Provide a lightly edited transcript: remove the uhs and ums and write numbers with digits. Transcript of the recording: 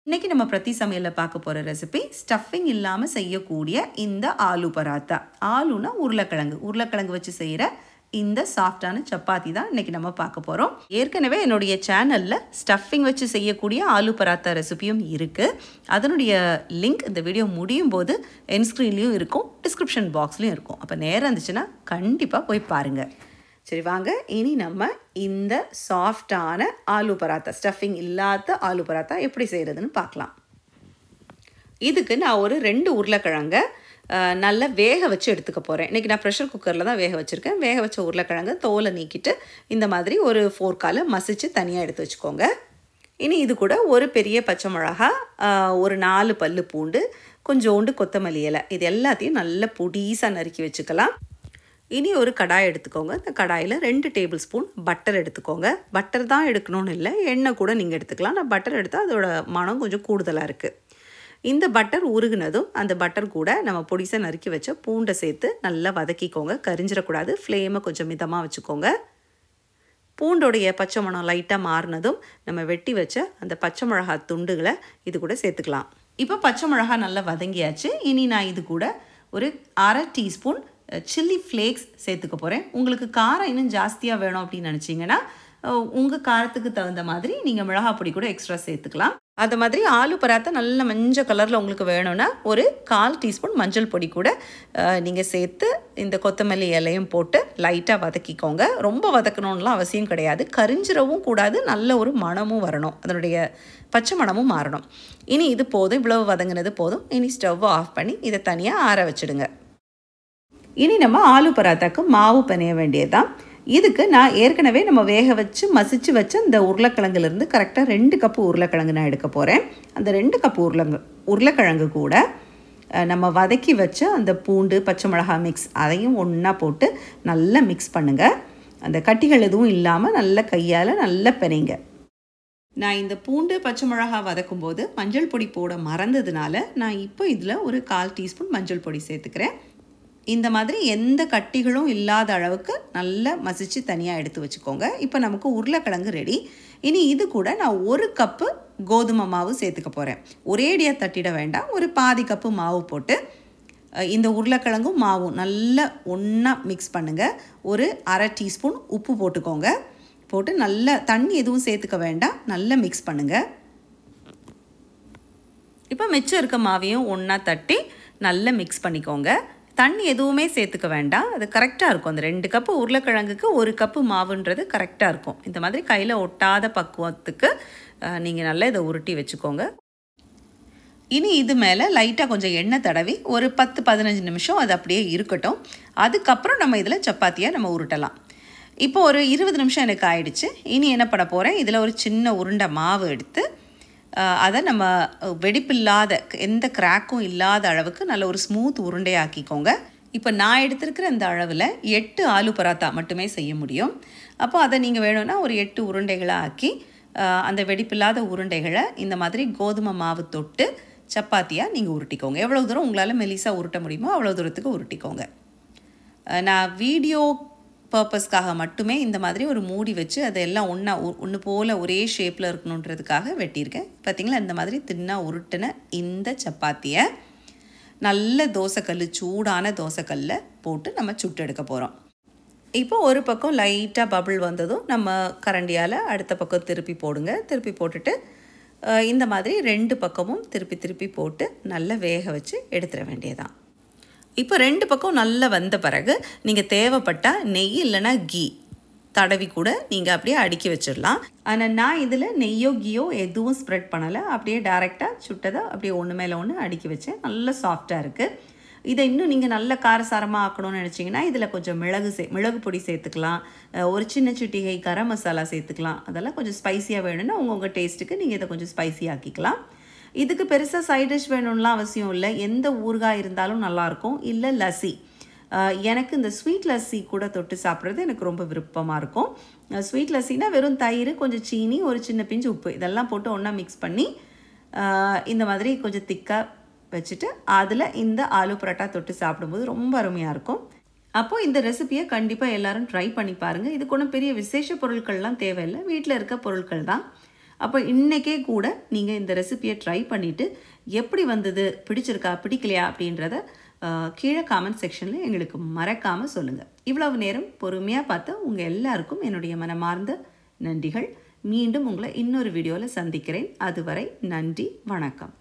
இன்னைக்கு நம்ம பிரதி சமையல்ல பார்க்க போற ரெசிபி ஸ்டஃபிங் இல்லாம செய்யக்கூடிய இந்த ஆலு பராத்தா. ஆலுனா உருளைக்கிழங்கு வச்சு செய்யற இந்த சாஃப்டான சப்பாத்தி தான் இன்னைக்கு நம்ம பார்க்க போறோம். ஏற்கனவே என்னுடைய சேனல்ல ஸ்டஃபிங் வச்சு செய்யக்கூடிய ஆலு பராத்தா ரெசிபியும் இருக்கு. அதனுடைய லிங்க் இந்த வீடியோ முடியும் போது எண்ட் ஸ்க்ரீன்லயும் இருக்கும், டிஸ்கிரிப்ஷன் பாக்ஸ்லயும் இருக்கும். அப்ப நேரம் இருந்துச்சுன்னா கண்டிப்பா போய் பாருங்க. சரி வாங்க, இனி நம்ம இந்த சாஃப்டான ஆலு பராத்தா, ஸ்டஃபிங் இல்லாத ஆலு பராத்தா எப்படி செய்கிறதுன்னு பார்க்கலாம். இதுக்கு நான் ஒரு 2 உருளைக்கிழங்கை நல்லா வேக வச்சு எடுத்துக்க போகிறேன். இன்றைக்கி நான் ப்ரெஷர் குக்கரில் தான் வேக வச்சுருக்கேன். வேக வச்ச உருளைக்கிழங்கு தோலை நீக்கிட்டு இந்த மாதிரி ஒரு ஃபோர்க்கால் மசித்து தனியாக எடுத்து வச்சுக்கோங்க. இனி இது கூட ஒரு பெரிய பச்சை மிளகா, ஒரு 4 பல்லு பூண்டு, கொஞ்சோண்டு கொத்தமல்லி இலை, இது எல்லாத்தையும் நல்லா பொடிசாக நறுக்கி வச்சுக்கலாம். இனி ஒரு கடாய் எடுத்துக்கோங்க. இந்த கடாயில் 2 டேபிள் ஸ்பூன் பட்டர் எடுத்துக்கோங்க. பட்டர் தான் எடுக்கணும்னு இல்லை, எண்ணெய் கூட நீங்கள் எடுத்துக்கலாம். நான் பட்டர் எடுத்தால் அதோட மனம் கொஞ்சம் கூடுதலாக இருக்குது. இந்த பட்டர் உருகுனதும் அந்த பட்டர் கூட நம்ம பொடிசாக நறுக்கி வச்ச பூண்டை சேர்த்து நல்லா வதக்கிக்கோங்க. கரிஞ்சிடக்கூடாது, ஃப்ளேமை கொஞ்சம் மிதமாக வச்சுக்கோங்க. பூண்டோடைய பச்சை மணம் லைட்டாக மாறினதும் நம்ம வெட்டி வச்ச அந்த பச்சை மிளகா துண்டுகளை இது கூட சேர்த்துக்கலாம். இப்போ பச்சை மிளகா நல்லா வதங்கியாச்சு. இனி நான் இது கூட ஒரு 1/2 டீஸ்பூன் சில்லி ஃப்ளேக்ஸ் சேர்த்துக்க போகிறேன். உங்களுக்கு காரம் இன்னும் ஜாஸ்தியாக வேணும் அப்படின்னு நினச்சிங்கன்னா உங்கள் காரத்துக்கு தகுந்த மாதிரி நீங்கள் மிளகாய் பொடி கூட எக்ஸ்ட்ரா சேர்த்துக்கலாம். அது மாதிரி ஆலு பராத்தா நல்ல மஞ்சள் கலரில் உங்களுக்கு வேணும்னா ஒரு 1/4 டீஸ்பூன் மஞ்சள் பொடி கூட நீங்கள் சேர்த்து இந்த கொத்தமல்லி இலையும் போட்டு லைட்டாக வதக்கிக்கோங்க. ரொம்ப வதக்கணும்லாம் அவசியம் கிடையாது, கரிஞ்சிரவும் கூடாது, நல்ல ஒரு மணமும் வரணும், அதனுடைய பச்சை மணமும் மாறணும். இனி இது போதும், இவ்வளவு வதங்கினது போதும். இனி ஸ்டவ்வை ஆஃப் பண்ணி இதை தனியாக ஆற வச்சுடுங்க. இனி நம்ம ஆலு பராத்தாக்கு மாவு பிணைய வேண்டியதுதான். இதுக்கு நான் ஏற்கனவே நம்ம வேக வச்சு மசிச்சு வச்ச இந்த உருளைக்கிழங்குலேருந்து கரெக்டாக 2 கப்பு உருளைக்கிழங்கு நான் எடுக்க போகிறேன். அந்த 2 கப்பு உருளைக்கிழங்கு கூட நம்ம வதக்கி வச்ச அந்த பூண்டு பச்சை மிளகாய் மிக்ஸ் அதையும் ஒன்றா போட்டு நல்லா மிக்ஸ் பண்ணுங்கள். அந்த கட்டிகள் எதுவும் இல்லாமல் நல்ல கையால் நல்லா பிணைங்க. நான் இந்த பூண்டு பச்சை மிளகா வதக்கும் போது மஞ்சள் பொடி போட மறந்ததுனால நான் இப்போ இதில் ஒரு 1/4 டீஸ்பூன் மஞ்சள் பொடி சேர்த்துக்கிறேன். இந்த மாதிரி எந்த கட்டிகளும் இல்லாத அளவுக்கு நல்லா மசிச்சு தனியாக எடுத்து வச்சுக்கோங்க. இப்போ நமக்கு உருளைக்கிழங்கு ரெடி. இனி இது கூட நான் 1 கப்பு கோதுமை மாவு சேர்த்துக்க போகிறேன். ஒரேடியாக தட்டிட வேண்டாம், ஒரு பாதி கப்பு மாவு போட்டு இந்த உருளைக்கிழங்கும் மாவும் நல்லா ஒன்றா மிக்ஸ் பண்ணுங்கள். ஒரு 1/2 டீஸ்பூன் உப்பு போட்டுக்கோங்க. போட்டு நல்லா தண்ணி எதுவும் சேர்த்துக்க வேண்டாம், நல்லா மிக்ஸ் பண்ணுங்கள். இப்போ மிச்சம் இருக்க மாவையும் ஒன்றா தட்டி நல்லா மிக்ஸ் பண்ணிக்கோங்க. தண்ணி எதுவுமே சேர்த்துக்க வேண்டாம், அது கரெக்டாக இருக்கும். அந்த 2 கப்பு உருளைக்கிழங்குக்கு 1 கப்பு மாவுன்றது கரெக்டாக இருக்கும். இந்த மாதிரி கையில் ஒட்டாத பக்குவத்துக்கு நீங்கள் நல்லா இதை உருட்டி வச்சுக்கோங்க. இனி இது மேலே லைட்டாக கொஞ்சம் எண்ணெய் தடவி ஒரு 10-15 நிமிஷம் அது அப்படியே இருக்கட்டும். அதுக்கப்புறம் நம்ம இதில் சப்பாத்தியாக நம்ம உருட்டலாம். இப்போ ஒரு 20 நிமிஷம் எனக்கு ஆயிடுச்சு. இனி என்ன பண்ண போகிறேன், இதில் ஒரு சின்ன உருண்டை மாவு எடுத்து அதை நம்ம வெடிப்பில்லாத எந்த கிராக்கும் இல்லாத அளவுக்கு நல்ல ஒரு ஸ்மூத் உருண்டையாக்கிக்கோங்க. இப்போ நான் எடுத்துருக்கிற இந்த அளவில் 8 ஆலு பராத்தா மட்டுமே செய்ய முடியும். அப்போ அதை நீங்கள் வேணும்னா ஒரு 8 உருண்டைகளாக ஆக்கி அந்த வெடிப்பில்லாத உருண்டைகளை இந்த மாதிரி கோதுமை மாவு தொட்டு சப்பாத்தியாக நீங்கள் உருட்டிக்கோங்க. எவ்வளோ தூரம் உங்களால் மெலிசாக உருட்ட முடியுமோ அவ்வளோ தூரத்துக்கு உருட்டிக்கோங்க. நான் வீடியோ பர்பஸ்க்காக மட்டுமே இந்த மாதிரி ஒரு மூடி வச்சு அதெல்லாம் ஒன்று போல் ஒரே ஷேப்பில் இருக்கணுன்றதுக்காக வெட்டியிருக்கேன். பார்த்திங்களா, இந்த மாதிரி தின்னாக உருட்டின இந்த சப்பாத்தியை நல்ல தோசைக்கல், சூடான தோசைக்கல்லில் போட்டு நம்ம சுட்டு எடுக்க போகிறோம். இப்போ ஒரு பக்கம் லைட்டாக பபிள் வந்ததும் நம்ம கரண்டியால் அடுத்த பக்கம் திருப்பி போடுங்க. திருப்பி போட்டுட்டு இந்த மாதிரி 2 பக்கமும் திருப்பி போட்டு நல்லா வேக வச்சு எடுத்துட வேண்டியதான். இப்போ 2 பக்கம் நல்லா வந்த பிறகு நீங்கள் தேவைப்பட்டால் நெய் இல்லைன்னா கீ தடவி கூட நீங்கள் அப்படியே அடுக்கி வச்சிடலாம். ஆனால் நான் இதில் நெய்யோ கீயோ எதுவும் ஸ்ப்ரெட் பண்ணலை, அப்படியே டைரெக்டாக சுட்டதை அப்படியே ஒன்று மேலே ஒன்று அடுக்கி வச்சேன். நல்லா சாஃப்டாக இருக்குது. இதை இன்னும் நீங்கள் நல்ல காரசாரமாக ஆக்கணும்னு நினச்சிங்கன்னா இதில் கொஞ்சம் மிளகு பொடி சேர்த்துக்கலாம், ஒரு சின்ன சிட்டிகை கரம் மசாலா சேர்த்துக்கலாம். அதெல்லாம் கொஞ்சம் ஸ்பைஸியாக வேணும்னா உங்கள் டேஸ்ட்டுக்கு நீங்கள் இதை கொஞ்சம் ஸ்பைஸி ஆக்கிக்கலாம். இதுக்கு பெருசாக சைட் டிஷ் வேணும்லாம் அவசியம் இல்லை, எந்த ஊறுகாய் இருந்தாலும் நல்லாயிருக்கும். இல்லை லஸ்ஸி, எனக்கு இந்த ஸ்வீட் லஸ்ஸி கூட தொட்டு சாப்பிட்றது எனக்கு ரொம்ப விருப்பமாக இருக்கும். ஸ்வீட் லஸ்ஸினா வெறும் தயிர், கொஞ்சம் சீனி, ஒரு சின்ன பிஞ்சு உப்பு இதெல்லாம் போட்டு ஒன்றா மிக்ஸ் பண்ணி இந்த மாதிரி கொஞ்சம் திக்காக வச்சுட்டு அதில் இந்த ஆலு பரோட்டா தொட்டு சாப்பிடும்போது ரொம்ப அருமையாக இருக்கும். அப்போது இந்த ரெசிபியை கண்டிப்பாக எல்லோரும் ட்ரை பண்ணி பாருங்கள். இதுக்கு ஒன்றும் பெரிய விசேஷ பொருட்கள்லாம் தேவையில்லை, வீட்டில் இருக்க பொருட்கள் தான். அப்போ இன்றைக்கே கூட நீங்கள் இந்த ரெசிபியை ட்ரை பண்ணிவிட்டு எப்படி வந்தது, பிடிச்சிருக்கா பிடிக்கலையா அப்படின்றத கீழே காமெண்ட் செக்ஷனில் எங்களுக்கு மறக்காமல் சொல்லுங்கள். இவ்வளவு நேரம் பொறுமையாக பார்த்த உங்கள் எல்லாருக்கும் என்னுடைய மனமார்ந்த நன்றிகள். மீண்டும் உங்களை இன்னொரு வீடியோவில் சந்திக்கிறேன். அதுவரை நன்றி, வணக்கம்.